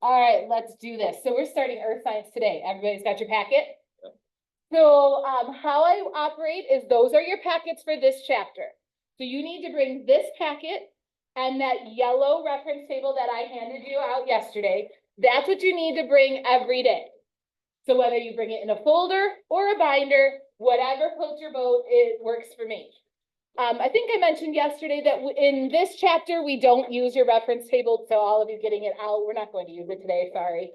All right, let's do this. So we're starting earth science today. Everybody's got your packet? Yep. So how I operate is those are your packets for this chapter. So you need to bring this packet and that yellow reference table that I handed you out yesterday. That's what you need to bring every day. So whether you bring it in a folder or a binder, whatever floats your boat, it works for me. I think I mentioned yesterday that in this chapter, we don't use your reference table. So all of you getting it out, we're not going to use it today, sorry.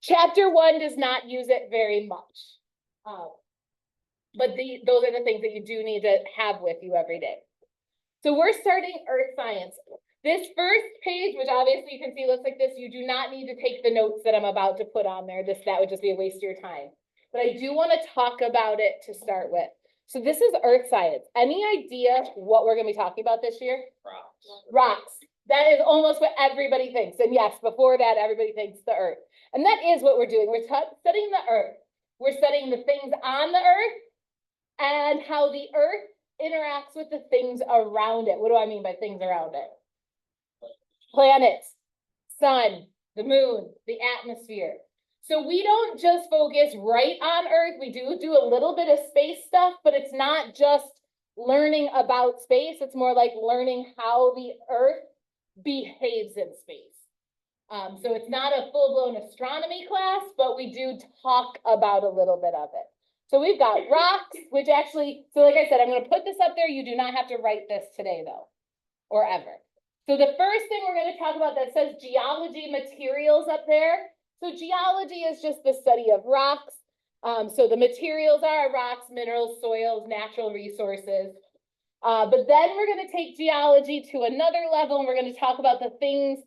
Chapter 1 does not use it very much. But those are the things that you do need to have with you every day. So we're starting earth science. This first page, which obviously you can see looks like this, you do not need to take the notes that I'm about to put on there. That would just be a waste of your time. But I do want to talk about it to start with. So this is earth science. Any idea what we're going to be talking about this year? Rocks. Rocks. That is almost what everybody thinks. And yes, before that, everybody thinks the earth. And that is what we're doing. We're studying the earth. We're studying the things on the earth and how the earth interacts with the things around it. What do I mean by things around it? Planets, sun, the moon, the atmosphere. So we don't just focus right on Earth. We do a little bit of space stuff, but it's not just learning about space. It's more like learning how the Earth behaves in space. So it's not a full-blown astronomy class, but we do talk about a little bit of it. So we've got rocks, which actually, so like I said, I'm going to put this up there. You do not have to write this today though, or ever. So the first thing we're going to talk about that says geology materials up there. So geology is just the study of rocks. So the materials are rocks, minerals, soils, natural resources. But then we're going to take geology to another level, and we're going to talk about the things,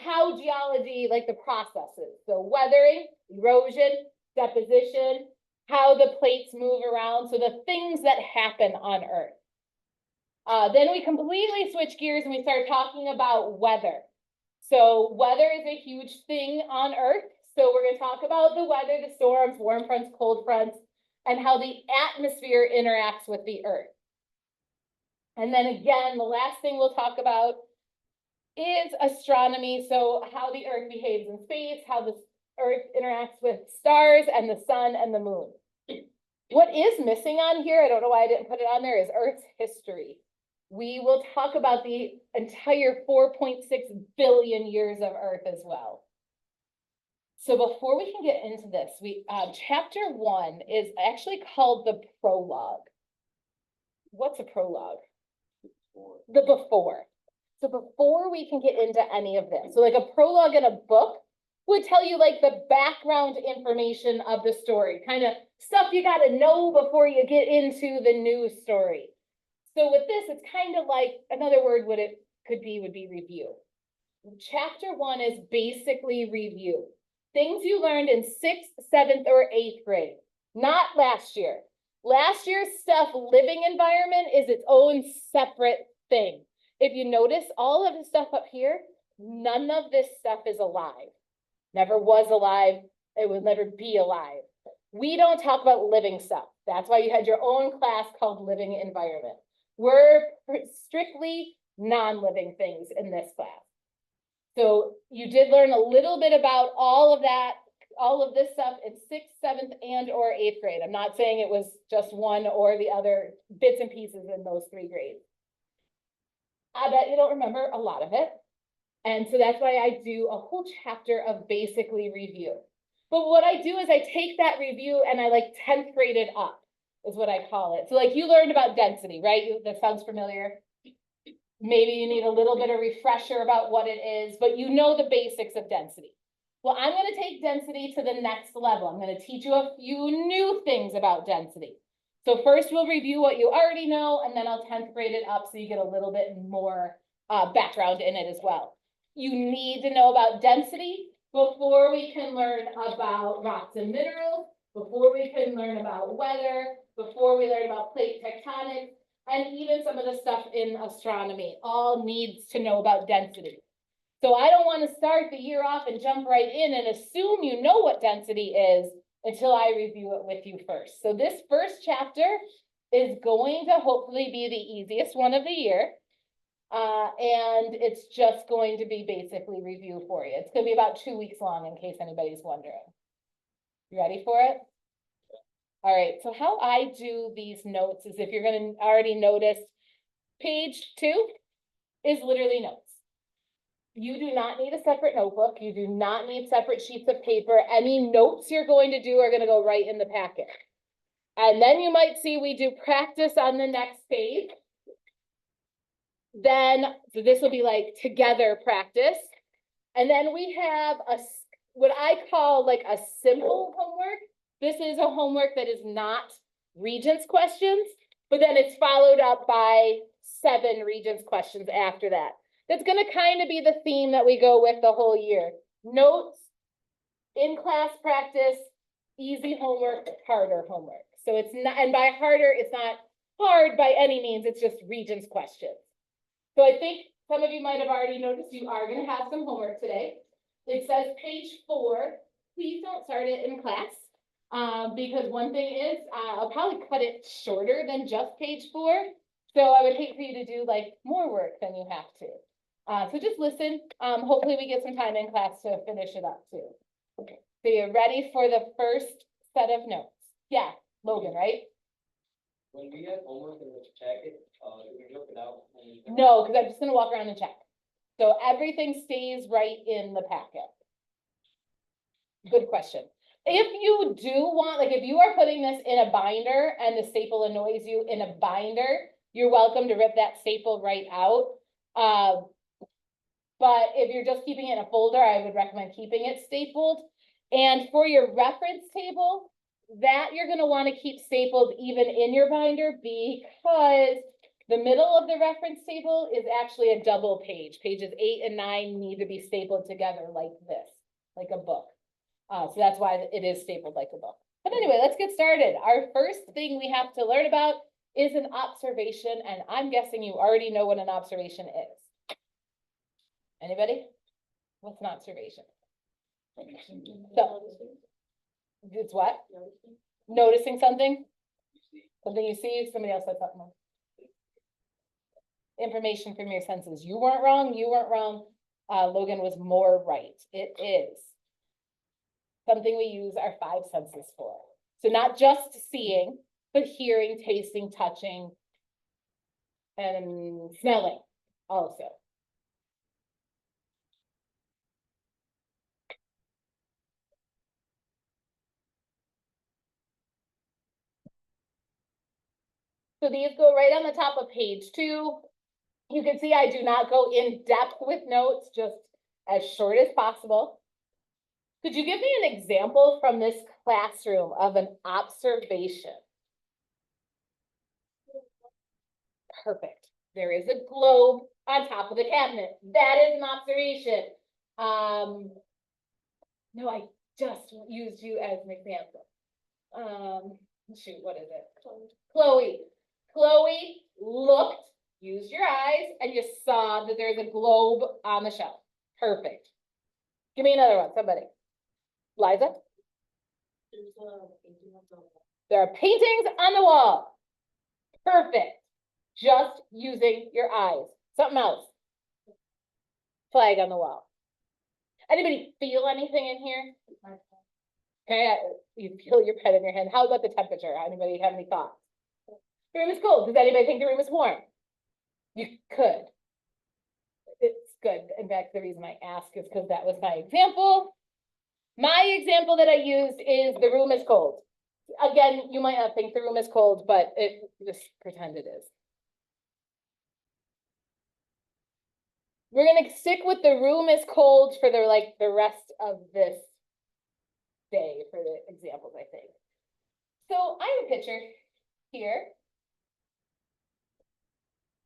how geology, like the processes. So weathering, erosion, deposition, how the plates move around. So the things that happen on Earth. Then we completely switch gears and we start talking about weather. So weather is a huge thing on Earth. So we're going to talk about the weather, the storms, warm fronts, cold fronts, and how the atmosphere interacts with the Earth. And then again, the last thing we'll talk about is astronomy. So how the Earth behaves in space, how the Earth interacts with stars and the sun and the moon. What is missing on here, I don't know why I didn't put it on there, is Earth's history. We will talk about the entire 4.6 billion years of Earth as well. So before we can get into this, chapter 1 is actually called the prologue. What's a prologue? The before. So before we can get into any of this, so like a prologue in a book would tell you like the background information of the story, kind of stuff you got to know before you get into the news story. So with this, it's kind of like, another word would be review. Chapter 1 is basically review. Things you learned in 6th, 7th, or 8th grade, not last year. Last year's stuff, living environment, is its own separate thing. If you notice, all of the stuff up here, none of this stuff is alive. Never was alive. It will never be alive. We don't talk about living stuff. That's why you had your own class called living environment. We're strictly non-living things in this class. So you did learn a little bit about all of that, all of this stuff in 6th, 7th, and or 8th grade. I'm not saying it was just one or the other, bits and pieces in those 3 grades. I bet you don't remember a lot of it. And so that's why I do a whole chapter of basically review. But what I do is I take that review and I like 10th grade it up, is what I call it. So like you learned about density, right? That sounds familiar. Maybe you need a little bit of refresher about what it is, but you know the basics of density. Well, I'm going to take density to the next level. I'm going to teach you a few new things about density. So first we'll review what you already know, and then I'll 10th grade it up so you get a little bit more background in it as well. You need to know about density before we can learn about rocks and minerals, before we can learn about weather, before we learn about plate tectonics, and even some of the stuff in astronomy, all needs to know about density. So I don't want to start the year off and jump right in and assume you know what density is until I review it with you first. So this first chapter is going to hopefully be the easiest one of the year. And it's just going to be basically review for you. It's gonna be about 2 weeks long in case anybody's wondering. You ready for it? All right, so how I do these notes is if you're gonna already notice, page 2 is literally notes. You do not need a separate notebook. You do not need separate sheets of paper. Any notes you're going to do are gonna go right in the packet. And then you might see we do practice on the next page. Then, so this will be like together practice. And then we have what I call like a simple homework. This is a homework that is not Regents questions, but then it's followed up by 7 Regents questions after that. That's gonna kind of be the theme that we go with the whole year. Notes, in-class practice, easy homework, harder homework. So it's not, and by harder, it's not hard by any means, it's just Regents questions. So I think some of you might have already noticed you are gonna have some homework today. It says page 4. Please don't start it in class. Because one thing is, I'll probably cut it shorter than just page 4. So I would hate for you to do like more work than you have to. So just listen. Hopefully we get some time in class to finish it up too. Okay. So you're ready for the first set of notes. Yeah, Logan, right? When we have homework in this packet, do we look it out? No, because I'm just gonna walk around and check. So everything stays right in the packet. Good question. If you do want, like if you are putting this in a binder and the staple annoys you in a binder, you're welcome to rip that staple right out. But if you're just keeping it in a folder, I would recommend keeping it stapled. And for your reference table, that you're gonna wanna keep stapled even in your binder because the middle of the reference table is actually a double page. Pages 8 and 9 need to be stapled together like this, like a book. So that's why it is stapled like a book. But anyway, let's get started. Our first thing we have to learn about is an observation, and I'm guessing you already know what an observation is. Anybody? What's an observation? So, it's what? Noticing something? Something you see, somebody else said something. Information from your senses. You weren't wrong, you weren't wrong. Logan was more right. It is something we use our 5 senses for. So not just seeing, but hearing, tasting, touching, and smelling also. So these go right on the top of page 2. You can see I do not go in depth with notes, just as short as possible. Could you give me an example from this classroom of an observation? Perfect. There is a globe on top of the cabinet. That is an observation. No, I just used you as an example. Shoot, what is it? Chloe. Chloe looked, used your eyes, and you saw that there's a globe on the shelf. Perfect. Give me another one, somebody. Liza? There are paintings on the wall. Perfect. Just using your eyes. Something else. Flag on the wall. Anybody feel anything in here? Okay, you feel your pen in your hand. How about the temperature? Anybody have any thoughts? The room is cold. Does anybody think the room is warm? You could. It's good. In fact, the reason I ask is because that was my example. My example that I used is the room is cold. Again, you might not think the room is cold, but just pretend it is. We're gonna stick with the room is cold for the rest of this day for the examples, I think. So I have a picture here.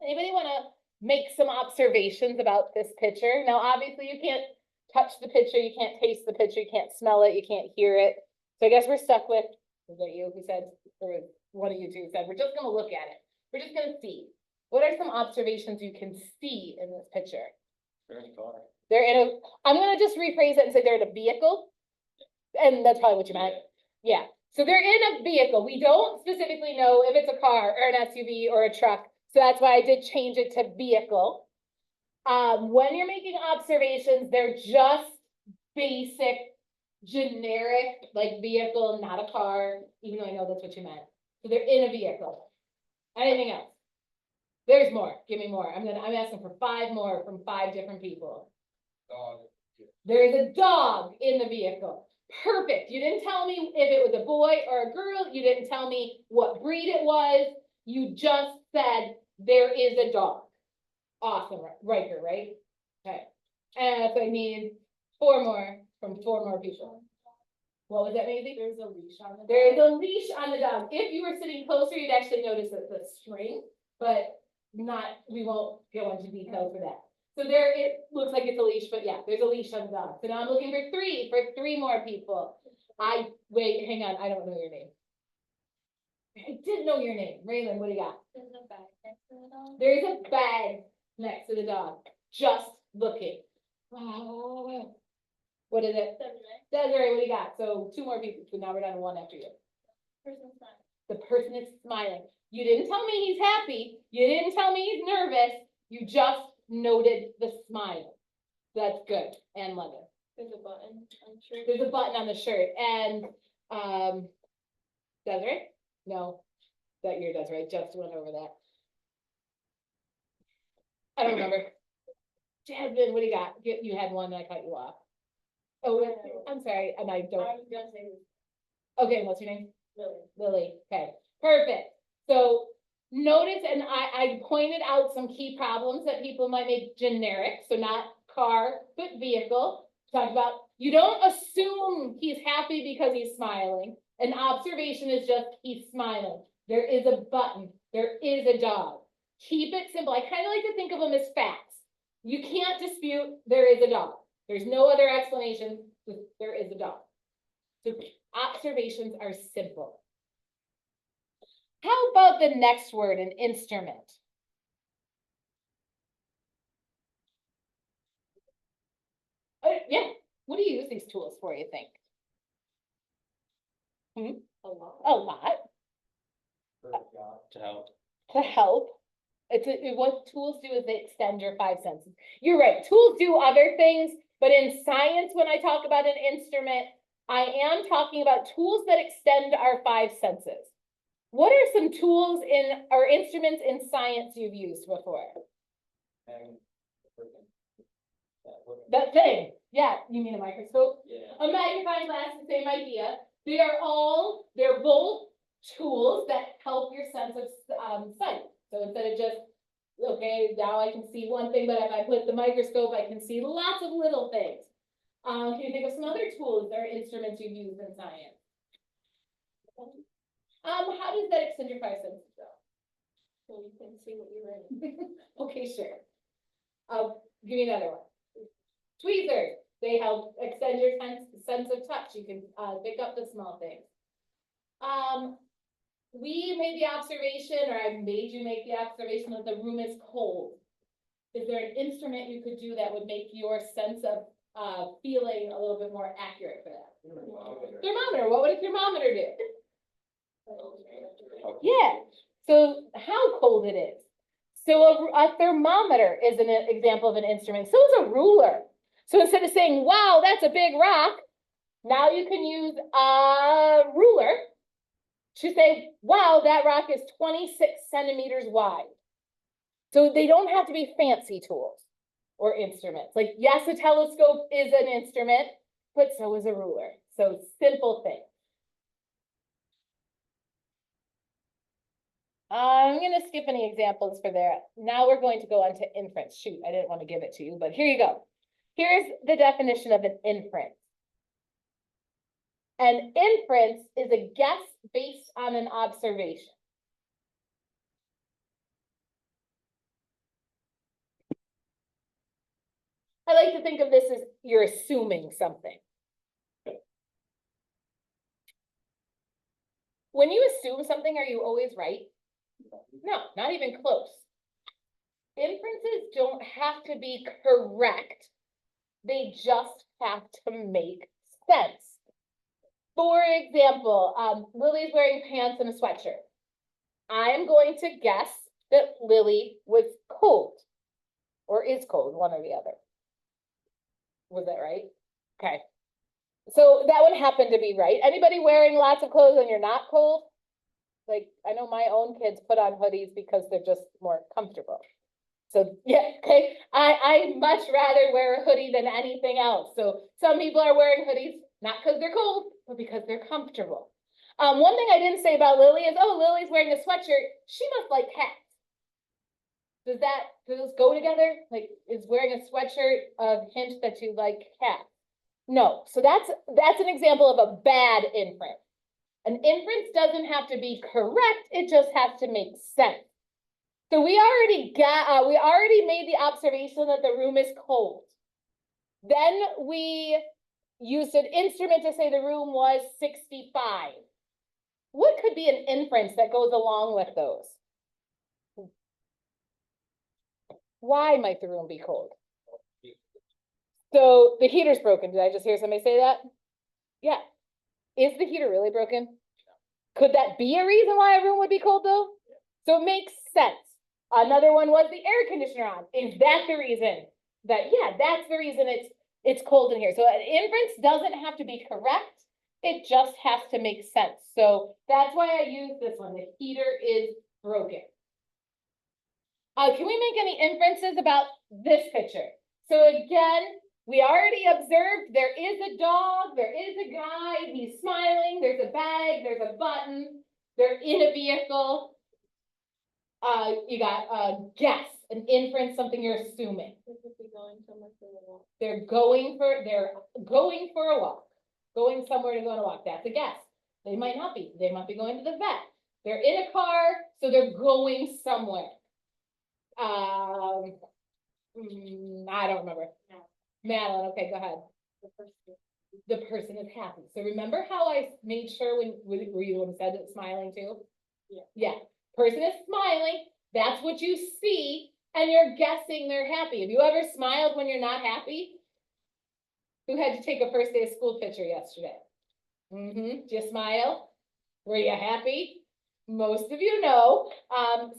Anybody wanna make some observations about this picture? Now, obviously you can't touch the picture, you can't taste the picture, you can't smell it, you can't hear it. So I guess we're stuck with, was that you who said, or one of you two said, we're just gonna look at it. We're just gonna see. What are some observations you can see in this picture? They're in a car. They're in a, I'm gonna just rephrase it and say they're in a vehicle. And that's probably what you meant. Yeah, so they're in a vehicle. We don't specifically know if it's a car or an SUV or a truck. So that's why I did change it to vehicle. When you're making observations, they're just basic, generic, like vehicle, not a car, even though I know that's what you meant. So they're in a vehicle. Anything else? There's more. Give me more. I'm asking for 5 more from 5 different people. Dog. There is a dog in the vehicle. Perfect. You didn't tell me if it was a boy or a girl. You didn't tell me what breed it was. You just said there is a dog. Awesome, Riker, right? Okay. And so I need 4 more from 4 more people. What was that, Maisie? There's a leash on the. There is a leash on the dog. If you were sitting closer, you'd actually notice that the string, but we won't go into detail for that. So there, it looks like it's a leash, but yeah, there's a leash on the dog. So now I'm looking for 3 more people. Wait, hang on, I don't know your name. I did know your name. Raylan, what do you got? There's a bag next to the dog. There's a bag next to the dog, just looking. Wow. What is it? Desiree, what do you got? So 2 more people, so now we're down to 1 after you. Person's not. The person is smiling. You didn't tell me he's happy. You didn't tell me he's nervous. You just noted the smile. That's good. And London. There's a button on the shirt. There's a button on the shirt. And Desiree? No, that you're Desiree. Just went over that. I don't remember. Jasmine, what do you got? You had one and I cut you off. Oh, I'm sorry, and I don't. I was gonna say Okay, what's your name? Lily. Lily. Okay, perfect. So notice, and I pointed out some key problems that people might make generic, so not car, but vehicle. Talk about, you don't assume he's happy because he's smiling. An observation is just he's smiling. There is a button. There is a dog. Keep it simple. I kind of like to think of them as facts. You can't dispute there is a dog. There's no other explanation. There is a dog. So observations are simple. How about the next word, an instrument? Yeah, what do you use these tools for, you think? A lot. A lot. To help. To help. What tools do is they extend your 5 senses. You're right, tools do other things, but in science, when I talk about an instrument, I am talking about tools that extend our 5 senses. What are some tools or instruments in science you've used before? And the person. That thing, yeah, you mean a microscope? Yeah. A magnifying glass, the same idea. They're both tools that help your sense of sight. So instead of just, okay, now I can see one thing, but if I put the microscope, I can see lots of little things. Can you think of some other tools or instruments you've used in science? How does that extend your 5 senses though? So you can see what you're in. Okay, sure. Give me another one. Tweezers, they help extend your sense of touch. You can pick up the small things. We made the observation, or I made you make the observation that the room is cold. Is there an instrument you could do that would make your sense of feeling a little bit more accurate for that? Thermometer. What would a thermometer do? Yeah. So how cold it is. So a thermometer is an example of an instrument. So is a ruler. So instead of saying, wow, that's a big rock, now you can use a ruler to say, wow, that rock is 26 centimeters wide. So they don't have to be fancy tools or instruments. Like, yes, a telescope is an instrument, but so is a ruler. So simple things. I'm going to skip any examples for there. Now we're going to go on to inference. Shoot, I didn't want to give it to you, but here you go. Here's the definition of an inference. An inference is a guess based on an observation. I like to think of this as you're assuming something. When you assume something, are you always right? No, not even close. Inferences don't have to be correct. They just have to make sense. For example, Lily's wearing pants and a sweatshirt. I am going to guess that Lily was cold. or is cold, one or the other. Was that right? Okay. So that would happen to be right. Anybody wearing lots of clothes and you're not cold? Like, I know my own kids put on hoodies because they're just more comfortable. So, yeah, okay, I much rather wear a hoodie than anything else. So some people are wearing hoodies, not because they're cold, but because they're comfortable. One thing I didn't say about Lily is, oh, Lily's wearing a sweatshirt. She must like cats. Do those go together? Like, is wearing a sweatshirt a hint that you like cats? No, so that's an example of a bad inference. An inference doesn't have to be correct, it just has to make sense. So we already made the observation that the room is cold. Then we used an instrument to say the room was 65. What could be an inference that goes along with those? Why might the room be cold? So the heater's broken. Did I just hear somebody say that? Yeah. Is the heater really broken? Could that be a reason why a room would be cold though? So it makes sense. Another one was the air conditioner on. Is that the reason? Yeah, that's the reason it's cold in here. So an inference doesn't have to be correct. It just has to make sense. So that's why I use this one. The heater is broken. Can we make any inferences about this picture? So again, we already observed there is a dog, there is a guy, he's smiling, there's a bag, there's a button, they're in a vehicle. You got a guess, an inference, something you're assuming. They could be going somewhere for a walk. They're going for a walk, going somewhere to go on a walk. That's a guess. They might not be. They might be going to the vet. They're in a car, so they're going somewhere. I don't remember. Madeline, okay, go ahead. The person is happy. So remember how I made sure were you the one who said it, smiling too? Yeah. Yeah, person is smiling, that's what you see, and you're guessing they're happy. Have you ever smiled when you're not happy? Who had to take a first day of school picture yesterday? Did you smile? Were you happy? Most of you know.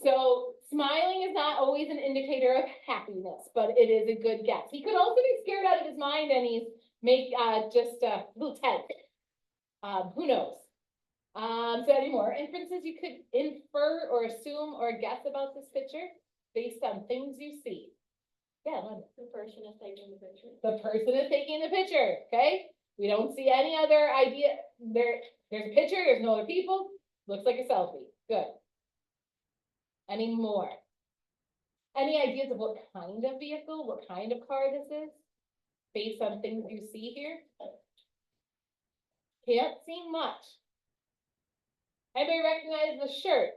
So smiling is not always an indicator of happiness, but it is a good guess. He could also be scared out of his mind and he's just a little tense. Who knows? So any more inferences you could infer or assume or guess about this picture based on things you see? Yeah, Linda. The person is taking the picture. The person is taking the picture, okay? We don't see any other idea. There's a picture, there's no other people. Looks like a selfie. Good. Any more? Any ideas of what kind of vehicle, what kind of car this is? Based on things you see here? Can't see much. Anybody recognize the shirt?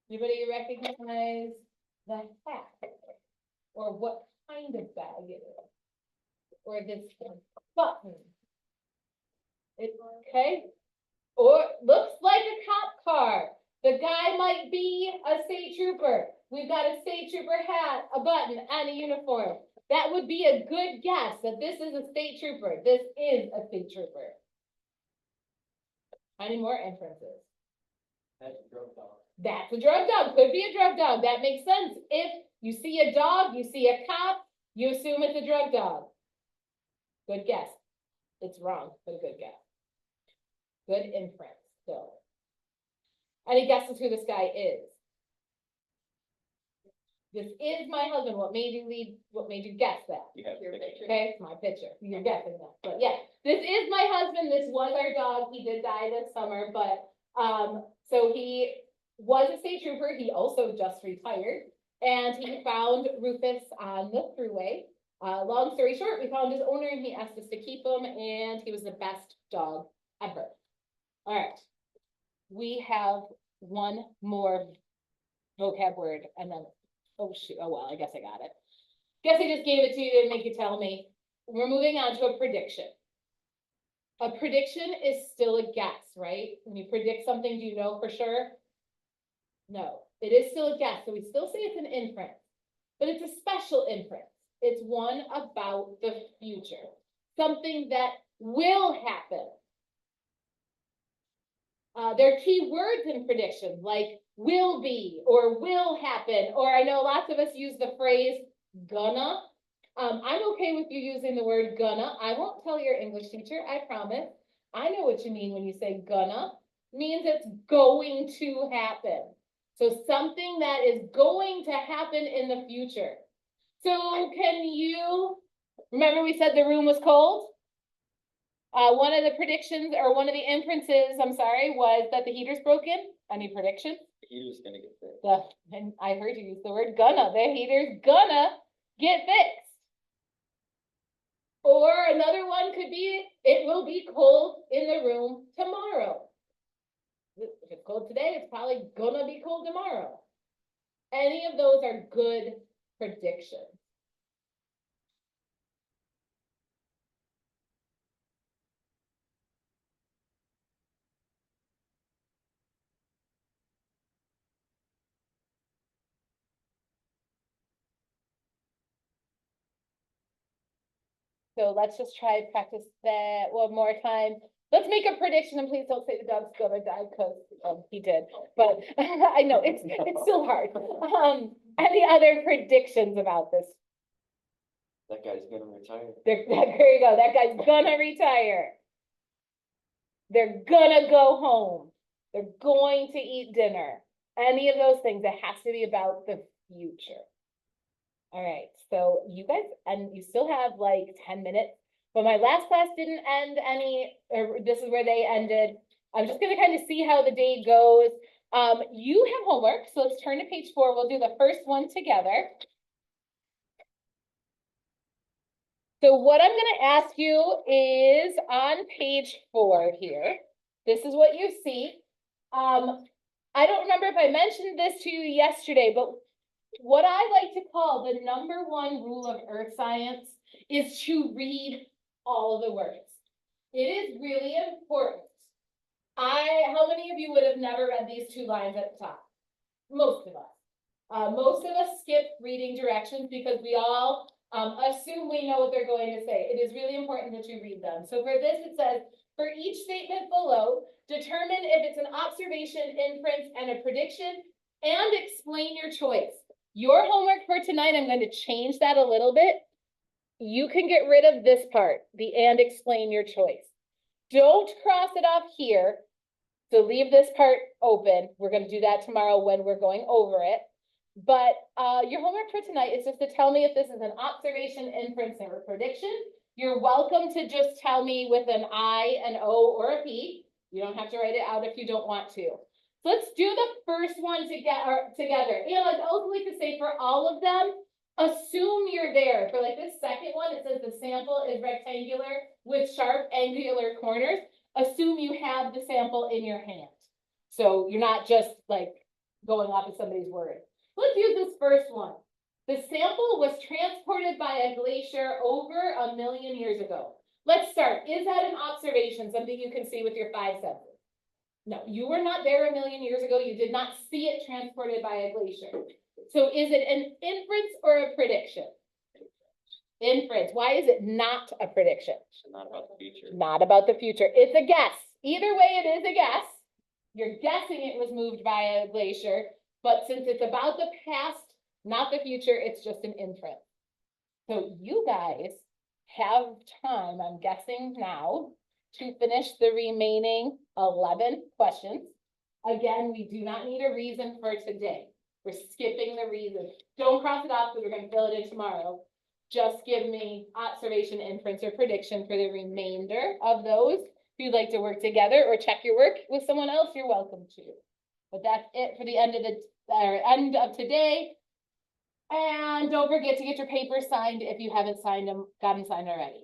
Anybody recognize the hat? Or what kind of bag it is? Or this button? Okay. Or looks like a cop car. The guy might be a state trooper. We've got a state trooper hat, a button, and a uniform. That would be a good guess that this is a state trooper. This is a state trooper. Any more inferences? That's a drug dog. That's a drug dog. Could be a drug dog. That makes sense. If you see a dog, you see a cop, you assume it's a drug dog. Good guess. It's wrong, but a good guess. Good inference still. Any guesses who this guy is? This is my husband. What made you guess that? You have Your your picture. Okay, it's my picture. You're guessing that. But yeah, this is my husband. This was our dog. He did die this summer, but so he was a state trooper. He also just retired, and he found Rufus on the thruway. Long story short, we found his owner and he asked us to keep him, and he was the best dog ever. All right, we have one more vocab word, and then oh shoot, oh well, I guess I got it. Guess I just gave it to you to make you tell me. We're moving on to a prediction. A prediction is still a guess, right? When you predict something, do you know for sure? No, it is still a guess. So we still say it's an inference, but it's a special inference. It's one about the future, something that will happen. There are key words in prediction, like will be or will happen, or I know lots of us use the phrase gonna. I'm okay with you using the word gonna. I won't tell your English teacher, I promise. I know what you mean when you say gonna. Means it's going to happen. So something that is going to happen in the future. So can you, remember we said the room was cold? One of the predictions or one of the inferences, I'm sorry, was that the heater's broken. Any prediction? He was gonna get fixed. And I heard you use the word gonna, the heater's gonna get fixed. Or another one could be, it will be cold in the room tomorrow. If it's cold today, it's probably gonna be cold tomorrow. Any of those are good predictions. So let's just try to practice that one more time. Let's make a prediction and please don't say the dog's gonna die because he did, but I know it's still hard. Any other predictions about this? That guy's gonna retire. There you go. That guy's gonna retire. They're gonna go home. They're going to eat dinner. Any of those things, it has to be about the future. All right, so you guys, and you still have like 10 minutes, but my last class didn't end or this is where they ended. I'm just gonna kind of see how the day goes. You have homework, so let's turn to page 4. We'll do the first one together. So what I'm gonna ask you is on page 4 here. This is what you see. I don't remember if I mentioned this to you yesterday, but what I like to call the #1 rule of earth science is to read all the words. It is really important. How many of you would have never read these 2 lines at the top? Most of us. Most of us skip reading directions because we all assume we know what they're going to say. It is really important that you read them. So for this, it says, for each statement below, determine if it's an observation, inference, and a prediction, and explain your choice. Your homework for tonight, I'm going to change that a little bit. You can get rid of this part, the and explain your choice. Don't cross it off here. So leave this part open. We're going to do that tomorrow when we're going over it. But your homework for tonight is just to tell me if this is an observation, inference, or a prediction. You're welcome to just tell me with an I, an O, or a P. You don't have to write it out if you don't want to. So let's do the first one together. And I'd also like to say for all of them, assume you're there. For like this second one, it says the sample is rectangular with sharp angular corners. Assume you have the sample in your hand. So you're not just like going off of somebody's word. Let's use this first one. The sample was transported by a glacier over 1 million years ago. Let's start. Is that an observation, something you can see with your 5 senses? No, you were not there 1 million years ago. You did not see it transported by a glacier. So is it an inference or a prediction? Inference. Why is it not a prediction? It's not about the future. Not about the future. It's a guess. Either way, it is a guess. You're guessing it was moved by a glacier, but since it's about the past, not the future, it's just an inference. So you guys have time, I'm guessing now, to finish the remaining 11 questions. Again, we do not need a reason for today. We're skipping the reason. Don't cross it off because we're going to fill it in tomorrow. Just give me observation, inference, or prediction for the remainder of those. If you'd like to work together or check your work with someone else, you're welcome to. But that's it for the end of today. And don't forget to get your papers signed if you haven't signed them, got them signed already.